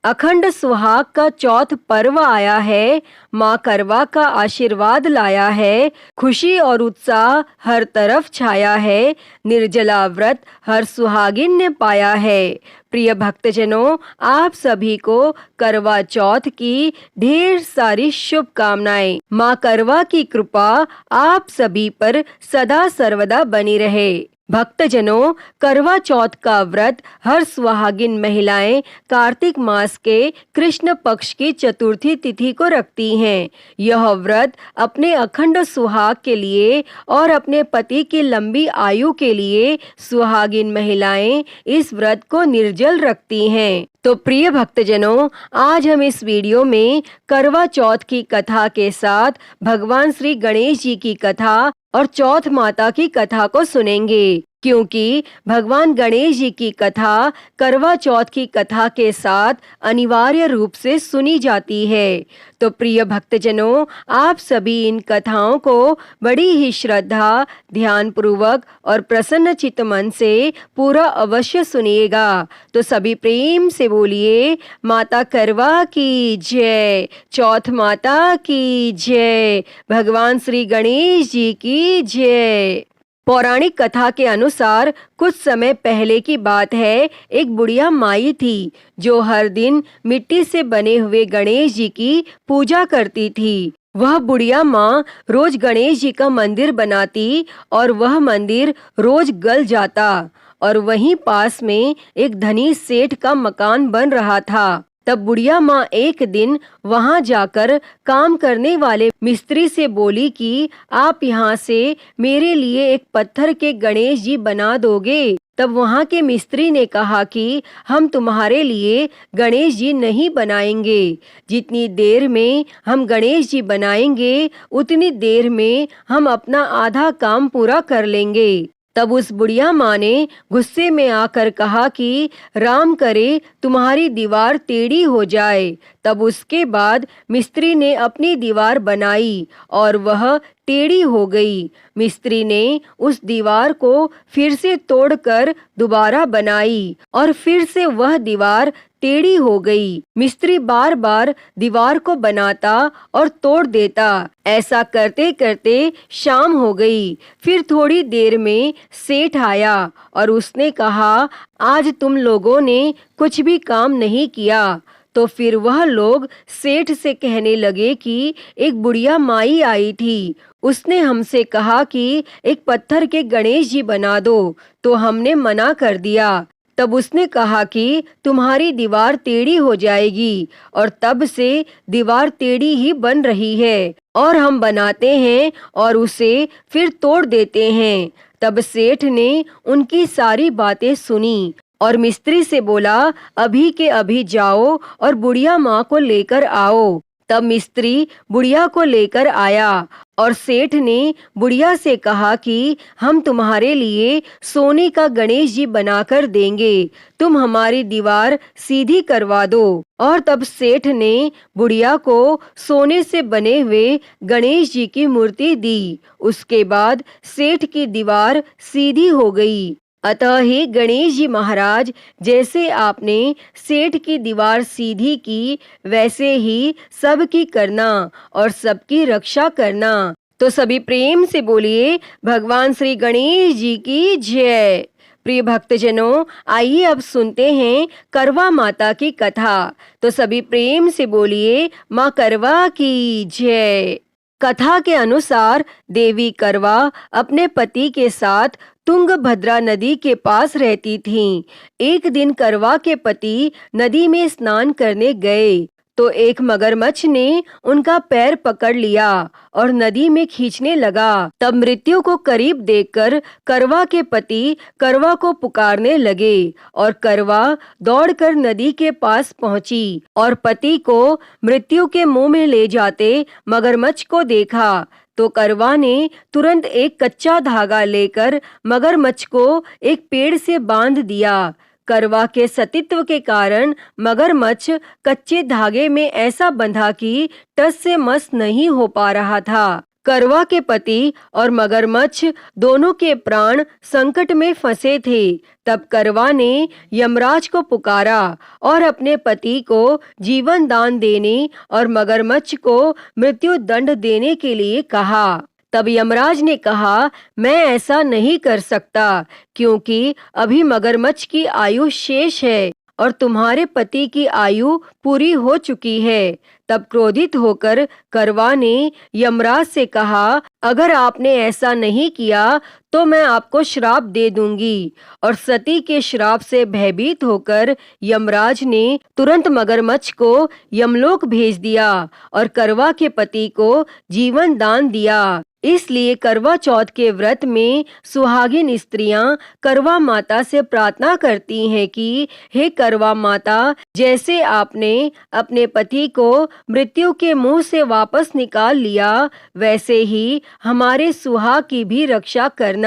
अखंड सुहाग का चौथ पर्व आया है। माँ करवा का आशीर्वाद लाया है। खुशी और उत्साह हर तरफ छाया है। निर्जला व्रत हर सुहागिन ने पाया है। प्रिय भक्तजनों, आप सभी को करवा चौथ की ढेर सारी शुभकामनाएं। माँ करवा की कृपा आप सभी पर सदा सर्वदा बनी रहे। भक्तजनों, करवा चौथ का व्रत हर सुहागिन महिलाएं कार्तिक मास के कृष्ण पक्ष की चतुर्थी तिथि को रखती हैं। यह व्रत अपने अखंड सुहाग के लिए और अपने पति की लंबी आयु के लिए सुहागिन महिलाएं इस व्रत को निर्जल रखती हैं। तो प्रिय भक्तजनों, आज हम इस वीडियो में करवा चौथ की कथा के साथ भगवान श्री गणेश जी की कथा और चौथ माता की कथा को सुनेंगे, क्योंकि भगवान गणेश जी की कथा करवा चौथ की कथा के साथ अनिवार्य रूप से सुनी जाती है। तो प्रिय भक्तजनों, आप सभी इन कथाओं को बड़ी ही श्रद्धा, ध्यान पूर्वक और प्रसन्न चित्त मन से पूरा अवश्य सुनिएगा। तो सभी प्रेम से बोलिए, माता करवा की जय, चौथ माता की जय, भगवान श्री गणेश जी की जय। पौराणिक कथा के अनुसार कुछ समय पहले की बात है। एक बुढ़िया माई थी जो हर दिन मिट्टी से बने हुए गणेश जी की पूजा करती थी। वह बुढ़िया माँ रोज गणेश जी का मंदिर बनाती और वह मंदिर रोज गल जाता। और वहीं पास में एक धनी सेठ का मकान बन रहा था। तब बुढ़िया माँ एक दिन वहां जाकर काम करने वाले मिस्त्री से बोली कि आप यहाँ से मेरे लिए एक पत्थर के गणेश जी बना दोगे। तब वहां के मिस्त्री ने कहा कि हम तुम्हारे लिए गणेश जी नहीं बनाएंगे। जितनी देर में हम गणेश जी बनाएंगे उतनी देर में हम अपना आधा काम पूरा कर लेंगे। तब उस बुढ़िया माँ ने गुस्से में आकर कहा कि राम करे तुम्हारी दीवार टेढ़ी हो जाए। तब उसके बाद मिस्त्री ने अपनी दीवार बनाई और वह टेढ़ी हो गई। मिस्त्री ने उस दीवार को फिर से तोड़कर दोबारा बनाई और फिर से वह दीवार टेढ़ी हो गई। मिस्त्री बार बार दीवार को बनाता और तोड़ देता। ऐसा करते करते शाम हो गई। फिर थोड़ी देर में सेठ आया और उसने कहा, आज तुम लोगों ने कुछ भी काम नहीं किया। तो फिर वह लोग सेठ से कहने लगे कि एक बुढ़िया माई आई थी, उसने हमसे कहा कि एक पत्थर के गणेश जी बना दो, तो हमने मना कर दिया। तब उसने कहा कि तुम्हारी दीवार टेढ़ी हो जाएगी, और तब से दीवार टेढ़ी ही बन रही है और हम बनाते हैं और उसे फिर तोड़ देते हैं। तब सेठ ने उनकी सारी बातें सुनी और मिस्त्री से बोला, अभी के अभी जाओ और बुढ़िया माँ को लेकर आओ। तब मिस्त्री बुढ़िया को लेकर आया और सेठ ने बुढ़िया से कहा कि हम तुम्हारे लिए सोने का गणेश जी बनाकर देंगे, तुम हमारी दीवार सीधी करवा दो। और तब सेठ ने बुढ़िया को सोने से बने हुए गणेश जी की मूर्ति दी। उसके बाद सेठ की दीवार सीधी हो गई। अतः हे गणेश जी महाराज, जैसे आपने सेठ की दीवार सीधी की, वैसे ही सबकी करना और सबकी रक्षा करना। तो सभी प्रेम से बोलिए, भगवान श्री गणेश जी की जय। प्रिय भक्तजनों, आइए अब सुनते हैं करवा माता की कथा। तो सभी प्रेम से बोलिए, माँ करवा की जय। कथा के अनुसार देवी करवा अपने पति के साथ तुंगभद्रा नदी के पास रहती थीं। एक दिन करवा के पति नदी में स्नान करने गए तो एक मगरमच्छ ने उनका पैर पकड़ लिया और नदी में खींचने लगा। तब मृत्यु को करीब देखकर करवा के पति करवा को पुकारने लगे और करवा दौड़कर नदी के पास पहुंची और पति को मृत्यु के मुंह में ले जाते मगरमच्छ को देखा। तो करवा ने तुरंत एक कच्चा धागा लेकर मगरमच्छ को एक पेड़ से बांध दिया। करवा के सतीत्व के कारण मगरमच्छ कच्चे धागे में ऐसा बंधा कि टस से मस नहीं हो पा रहा था। करवा के पति और मगरमच्छ दोनों के प्राण संकट में फंसे थे। तब करवा ने यमराज को पुकारा और अपने पति को जीवन दान देने और मगरमच्छ को मृत्यु दंड देने के लिए कहा। तब यमराज ने कहा, मैं ऐसा नहीं कर सकता, क्योंकि अभी मगरमच्छ की आयु शेष है और तुम्हारे पति की आयु पूरी हो चुकी है। तब क्रोधित होकर करवा ने यमराज से कहा, अगर आपने ऐसा नहीं किया तो मैं आपको श्राप दे दूंगी। और सती के श्राप से भयभीत होकर यमराज ने तुरंत मगरमच्छ को यमलोक भेज दिया और करवा के पति को जीवन दान दिया। इसलिए करवा चौथ के व्रत में सुहागिन स्त्रियां करवा माता से प्रार्थना करती हैं कि हे करवा माता, जैसे आपने अपने पति को मृत्यु के मुंह से वापस निकाल लिया, वैसे ही हमारे सुहाग की भी रक्षा करना।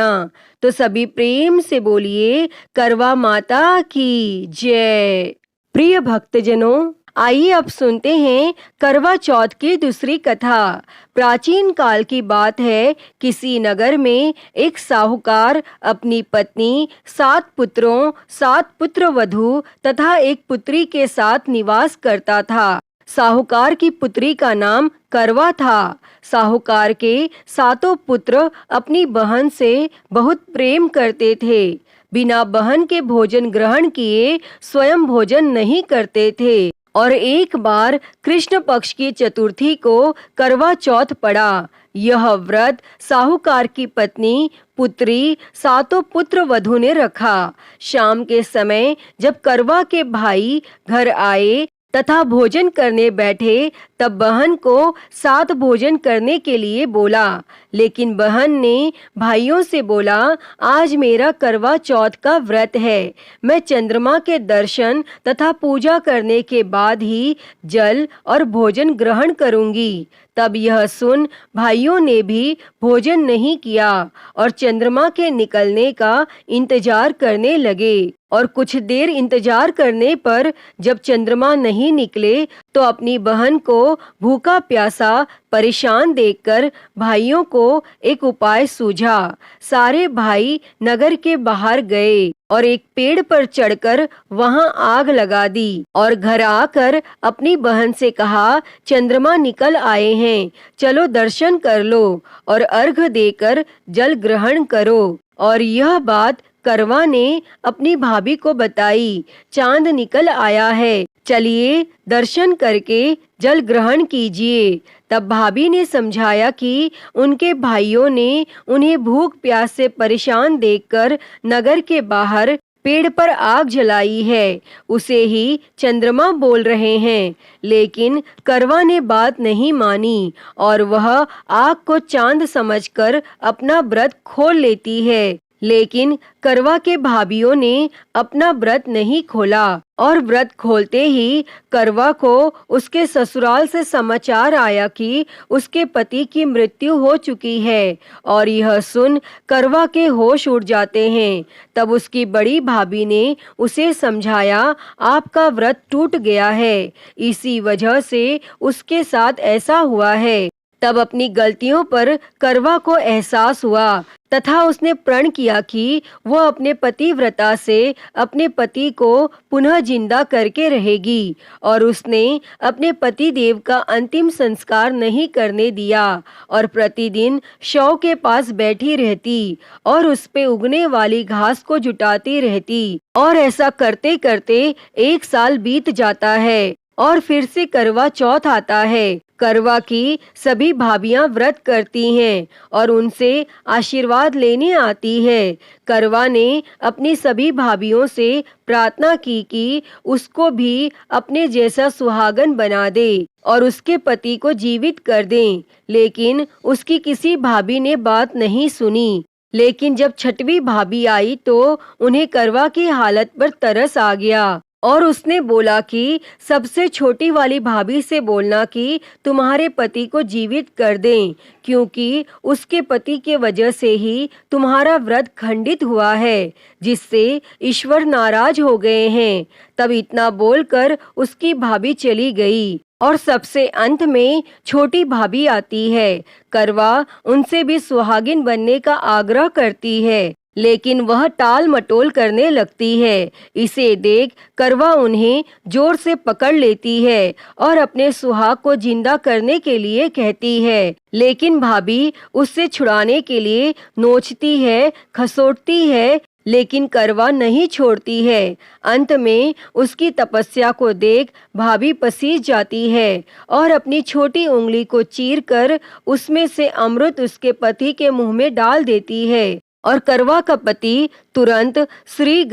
तो सभी प्रेम से बोलिए, करवा माता की जय। प्रिय भक्तजनों, आइए अब सुनते हैं करवा चौथ की दूसरी कथा। प्राचीन काल की बात है, किसी नगर में एक साहूकार अपनी पत्नी, 7 पुत्रों, 7 पुत्र वधू तथा एक पुत्री के साथ निवास करता था। साहूकार की पुत्री का नाम करवा था। साहूकार के 7 पुत्र अपनी बहन से बहुत प्रेम करते थे। बिना बहन के भोजन ग्रहण किए स्वयं भोजन नहीं करते थे। और एक बार कृष्ण पक्ष की चतुर्थी को करवा चौथ पड़ा। यह व्रत साहूकार की पत्नी, पुत्री, 7 पुत्र वधू ने रखा। शाम के समय जब करवा के भाई घर आए तथा भोजन करने बैठे, तब बहन को साथ भोजन करने के लिए बोला। लेकिन बहन ने भाइयों से बोला, आज मेरा करवा चौथ का व्रत है। मैं चंद्रमा के दर्शन तथा पूजा करने के बाद ही जल और भोजन ग्रहण करूंगी। तब यह सुन भाइयों ने भी भोजन नहीं किया और चंद्रमा के निकलने का इंतजार करने लगे। और कुछ देर इंतजार करने पर जब चंद्रमा नहीं निकले तो अपनी बहन को भूखा प्यासा परेशान देखकर भाइयों को एक उपाय सूझा। सारे भाई नगर के बाहर गए और एक पेड़ पर चढ़कर वहां आग लगा दी और घर आकर अपनी बहन से कहा, चंद्रमा निकल आए हैं, चलो दर्शन कर लो और अर्घ देकर जल ग्रहण करो। और यह बात करवा ने अपनी भाभी को बताई। चांद निकल आया है, चलिए दर्शन करके जल ग्रहण कीजिए। तब भाभी ने समझाया कि उनके भाइयों ने उन्हें भूख प्यास से परेशान देखकर नगर के बाहर पेड़ पर आग जलाई है, उसे ही चंद्रमा बोल रहे हैं। लेकिन करवा ने बात नहीं मानी और वह आग को चांद समझकर अपना व्रत खोल लेती है। लेकिन करवा के भाभियों ने अपना व्रत नहीं खोला और व्रत खोलते ही करवा को उसके ससुराल से समाचार आया कि उसके पति की मृत्यु हो चुकी है। और यह सुन करवा के होश उड़ जाते हैं। तब उसकी बड़ी भाभी ने उसे समझाया, आपका व्रत टूट गया है, इसी वजह से उसके साथ ऐसा हुआ है। तब अपनी गलतियों पर करवा को एहसास हुआ तथा उसने प्रण किया कि वह अपने पतिव्रता से अपने पति को पुनः जिंदा करके रहेगी। और उसने अपने पति देव का अंतिम संस्कार नहीं करने दिया और प्रतिदिन शव के पास बैठी रहती और उस पे उगने वाली घास को जुटाती रहती। और ऐसा करते करते 1 साल बीत जाता है और फिर से करवा चौथ आता है। करवा की सभी भाभियां व्रत करती हैं और उनसे आशीर्वाद लेने आती है। करवा ने अपनी सभी भाभियों से प्रार्थना की कि उसको भी अपने जैसा सुहागन बना दे और उसके पति को जीवित कर दें। लेकिन उसकी किसी भाभी ने बात नहीं सुनी। लेकिन जब 6वीं भाभी आई तो उन्हें करवा की हालत पर तरस आ गया और उसने बोला कि सबसे छोटी वाली भाभी से बोलना कि तुम्हारे पति को जीवित कर दें, क्योंकि उसके पति के वजह से ही तुम्हारा व्रत खंडित हुआ है, जिससे ईश्वर नाराज हो गए हैं। तब इतना बोलकर उसकी भाभी चली गई और सबसे अंत में छोटी भाभी आती है। करवा उनसे भी सुहागिन बनने का आग्रह करती है, लेकिन वह टाल मटोल करने लगती है। इसे देख करवा उन्हें जोर से पकड़ लेती है और अपने सुहाग को जिंदा करने के लिए कहती है, लेकिन भाभी उससे छुड़ाने के लिए नोचती है, खसोटती है, लेकिन करवा नहीं छोड़ती है। अंत में उसकी तपस्या को देख भाभी पसीज जाती है और अपनी छोटी उंगली को चीरकर उसमें से अमृत उसके पति के मुंह में डाल देती है और करवा का पति तुरंत श्री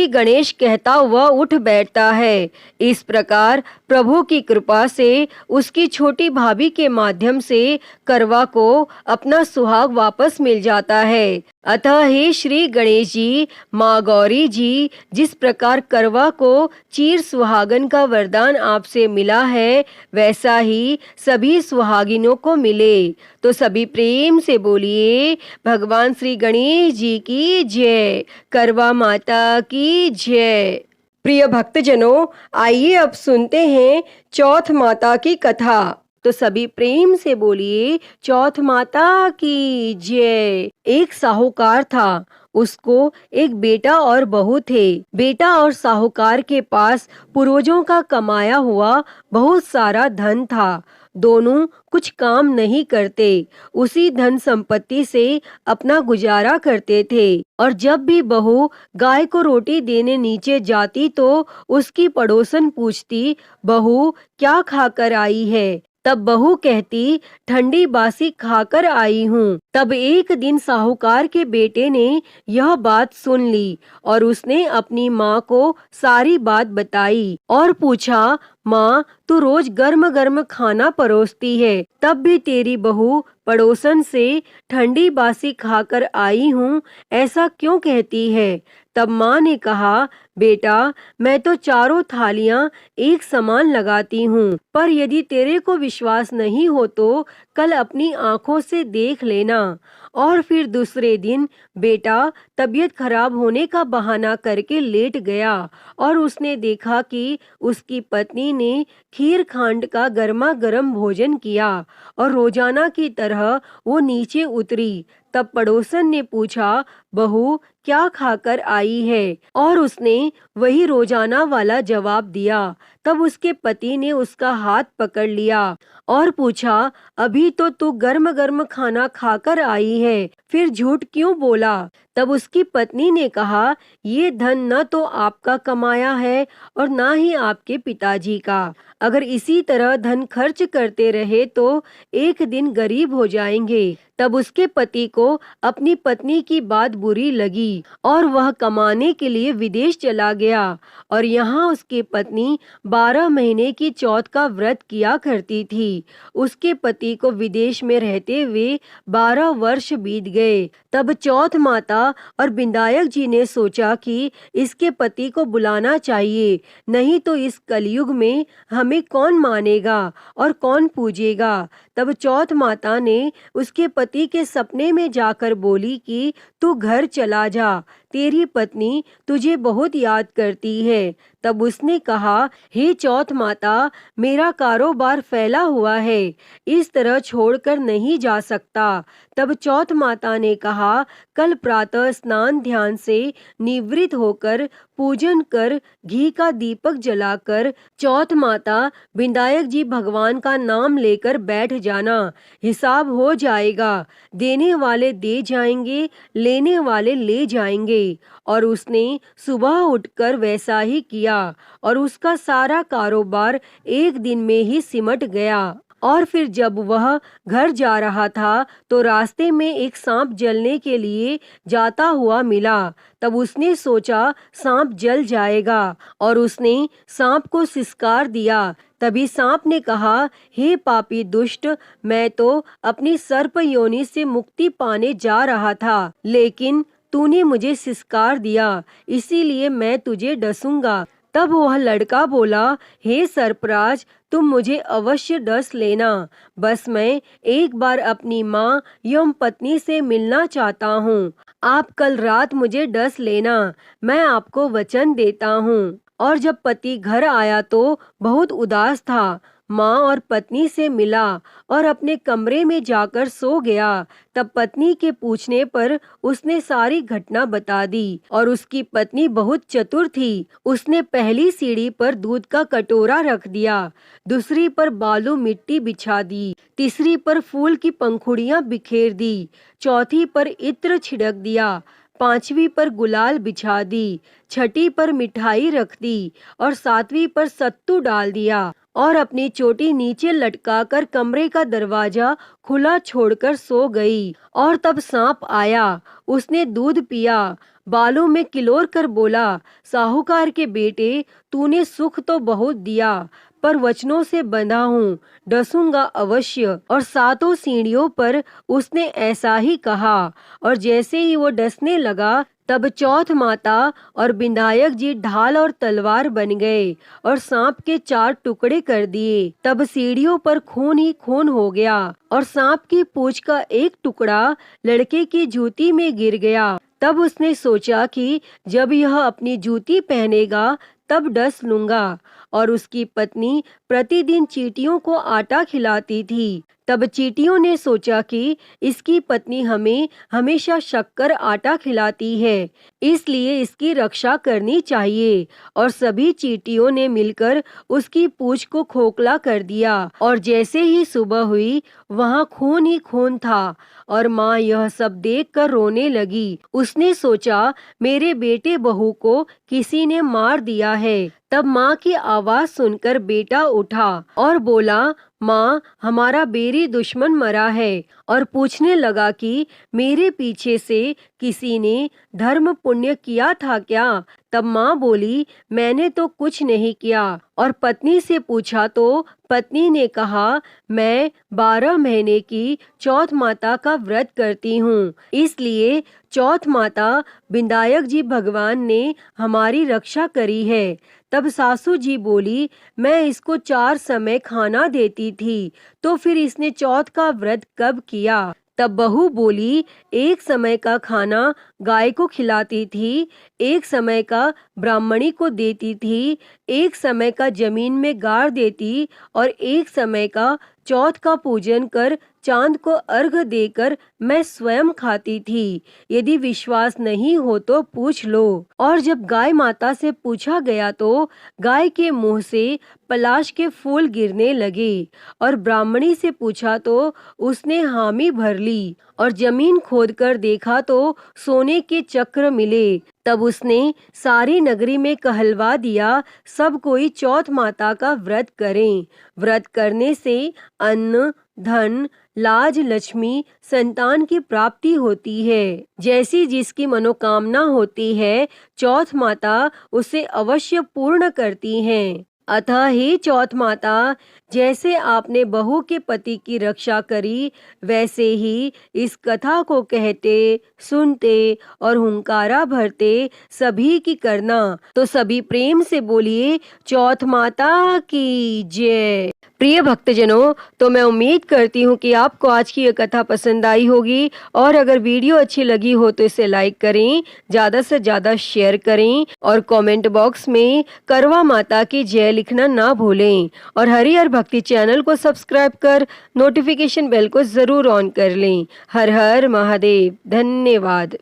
गणेश कहता हुआ उठ बैठता है। इस प्रकार प्रभु की कृपा से उसकी छोटी भाभी के माध्यम से करवा को अपना सुहाग वापस मिल जाता है। अतः हे श्री गणेश जी, माँ गौरी जी, जिस प्रकार करवा को चीर सुहागन का वरदान आपसे मिला है, वैसा ही सभी सुहागिनों को मिले। तो सभी प्रेम से बोलिए भगवान श्री गणेश जी की जय, करवा माता की जय। प्रिय भक्तजनों, आइए अब सुनते हैं चौथ माता की कथा। तो सभी प्रेम से बोलिए चौथ माता की जय। एक साहूकार था, उसको एक बेटा और बहू थे। बेटा और साहूकार के पास पूर्वजों का कमाया हुआ बहुत सारा धन था। दोनों कुछ काम नहीं करते, उसी धन संपत्ति से अपना गुजारा करते थे। और जब भी बहू गाय को रोटी देने नीचे जाती तो उसकी पड़ोसन पूछती, बहू क्या खाकर आई है? तब बहू कहती, ठंडी बासी खाकर आई हूँ। तब एक दिन साहूकार के बेटे ने यह बात सुन ली और उसने अपनी माँ को सारी बात बताई और पूछा, माँ तू रोज गर्म गर्म खाना परोसती है, तब भी तेरी बहू पड़ोसन से ठंडी बासी खाकर आई हूँ ऐसा क्यों कहती है? तब माँ ने कहा, बेटा मैं तो चारों थालियां एक समान लगाती हूँ, पर यदि तेरे को विश्वास नहीं हो तो कल अपनी आंखों से देख लेना। और फिर दूसरे दिन बेटा तबीयत खराब होने का बहाना करके लेट गया और उसने देखा कि उसकी पत्नी ने खीर खांड का गर्मा गर्म भोजन किया और रोजाना की तरह वो नीचे उतरी। तब पड़ोसन ने पूछा, बहू क्या खाकर आई है? और उसने वही रोजाना वाला जवाब दिया। तब उसके पति ने उसका हाथ पकड़ लिया और पूछा, अभी तो तू गर्म गर्म खाना खाकर आई है, फिर झूठ क्यों बोला? तब उसकी पत्नी ने कहा, ये धन न तो आपका कमाया है और न ही आपके पिताजी का। अगर इसी तरह धन खर्च करते रहे तो एक दिन गरीब हो जाएंगे। तब उसके पति को अपनी पत्नी की बात बुरी लगी और वह कमाने के लिए विदेश चला गया और यहाँ उसकी पत्नी 12 महीने की चौथ का व्रत किया करती थी। उसके पति को विदेश में रहते हुए 12 वर्ष बीत गए। तब चौथ माता और विनायक जी ने सोचा कि इसके पति को बुलाना चाहिए, नहीं तो इस कलयुग में हमें कौन मानेगा और कौन पूजेगा। तब चौथ माता ने उसके पति के सपने में जाकर बोली कि तू घर चला जा, तेरी पत्नी तुझे बहुत याद करती है। तब उसने कहा, हे चौथ माता, मेरा कारोबार फैला हुआ है, इस तरह छोड़कर नहीं जा सकता। तब चौथ माता ने कहा, कल प्रातः स्नान ध्यान से निवृत्त होकर पूजन कर घी का दीपक जलाकर चौथ माता विनायक जी भगवान का नाम लेकर बैठ जाना, हिसाब हो जाएगा, देने वाले दे जाएंगे, लेने वाले ले जाएंगे। और उसने सुबह उठकर वैसा ही किया और उसका सारा कारोबार एक दिन में ही सिमट गया। और फिर जब वह घर जा रहा था तो रास्ते में एक सांप जलने के लिए जाता हुआ मिला। तब उसने सोचा सांप जल जाएगा और उसने सांप को सिसकार दिया। तभी सांप ने कहा, हे पापी दुष्ट, मैं तो अपनी सर्प योनि से मुक्ति पाने जा रहा था, लेकिन तूने मुझे सिसकार दिया, इसीलिए मैं तुझे डसूंगा। तब वह लड़का बोला, हे सर्पराज, तुम मुझे अवश्य डस लेना, बस मैं एक बार अपनी माँ एवं पत्नी से मिलना चाहता हूँ। आप कल रात मुझे डस लेना, मैं आपको वचन देता हूँ। और जब पति घर आया तो बहुत उदास था। माँ और पत्नी से मिला और अपने कमरे में जाकर सो गया। तब पत्नी के पूछने पर उसने सारी घटना बता दी और उसकी पत्नी बहुत चतुर थी। उसने पहली सीढ़ी पर दूध का कटोरा रख दिया, दूसरी पर बालू मिट्टी बिछा दी, तीसरी पर फूल की पंखुड़ियां बिखेर दी, चौथी पर इत्र छिड़क दिया, पांचवी पर गुलाल बिछा दी, छठी पर मिठाई रख दी और सातवीं पर सत्तू डाल दिया और अपनी चोटी नीचे लटकाकर कमरे का दरवाजा खुला छोड़कर सो गई। और तब सांप आया, उसने दूध पिया, बालों में किलोर कर बोला, साहूकार के बेटे, तूने सुख तो बहुत दिया, पर वचनों से बंधा हूँ, डसूंगा अवश्य। और सातों सीढ़ियों पर उसने ऐसा ही कहा। और जैसे ही वो डसने लगा तब चौथ माता और विनायक जी ढाल और तलवार बन गए और सांप के 4 टुकड़े कर दिए। तब सीढ़ियों पर खून ही खून हो गया और सांप की पूंछ का एक टुकड़ा लड़के की जूती में गिर गया। तब उसने सोचा कि जब यह अपनी जूती पहनेगा तब डस लूंगा। और उसकी पत्नी प्रतिदिन चींटियों को आटा खिलाती थी। तब चींटियों ने सोचा कि इसकी पत्नी हमें हमेशा शक्कर आटा खिलाती है, इसलिए इसकी रक्षा करनी चाहिए। और सभी चींटियों ने मिलकर उसकी पूंछ को खोखला कर दिया और जैसे ही सुबह हुई वहाँ खून ही खून था। और माँ यह सब देखकर रोने लगी। उसने सोचा मेरे बेटे बहू को किसी ने मार दिया है। तब माँ की आवाज सुनकर बेटा उठा और बोला, माँ, हमारा बेरी दुश्मन मरा है। और पूछने लगा कि मेरे पीछे से किसी ने धर्म पुण्य किया था क्या? तब माँ बोली, मैंने तो कुछ नहीं किया। और पत्नी से पूछा तो पत्नी ने कहा, मैं 12 महीने की चौथ माता का व्रत करती हूँ, इसलिए चौथ माता विनायक जी भगवान ने हमारी रक्षा करी है। तब सासू जी बोली, मैं इसको 4 समय खाना देती थी, तो फिर इसने चौथ का व्रत कब किया? तब बहू बोली, एक समय का खाना गाय को खिलाती थी, एक समय का ब्राह्मणी को देती थी, एक समय का जमीन में गाड़ देती और एक समय का चौथ का पूजन कर चांद को अर्घ देकर मैं स्वयं खाती थी। यदि विश्वास नहीं हो तो पूछ लो। और जब गाय माता से पूछा गया तो गाय के मुंह से पलाश के फूल गिरने लगे और ब्राह्मणी से पूछा तो उसने हामी भर ली और जमीन खोदकर देखा तो सोने के चक्र मिले। तब उसने सारी नगरी में कहलवा दिया, सब कोई चौथ माता का व्रत करें। व्रत करने से अन्न, धन, लाज, लक्ष्मी, संतान की प्राप्ति होती है। जैसी जिसकी मनोकामना होती है चौथ माता उसे अवश्य पूर्ण करती हैं। अतः हे चौथ माता, जैसे आपने बहू के पति की रक्षा करी वैसे ही इस कथा को कहते, सुनते और हुंकारा भरते सभी की करना। तो सभी प्रेम से बोलिए, चौथ माता की जय। प्रिय भक्तजनों, तो मैं उम्मीद करती हूँ कि आपको आज की यह कथा पसंद आई होगी और अगर वीडियो अच्छी लगी हो तो इसे लाइक करें, ज़्यादा से ज़्यादा शेयर करें और कमेंट बॉक्स में करवा माता की जय लिखना ना भूलें। और हरिहर भक्ति चैनल को सब्सक्राइब कर नोटिफिकेशन बेल को ज़रूर ऑन कर लें। हर हर महादेव। धन्यवाद।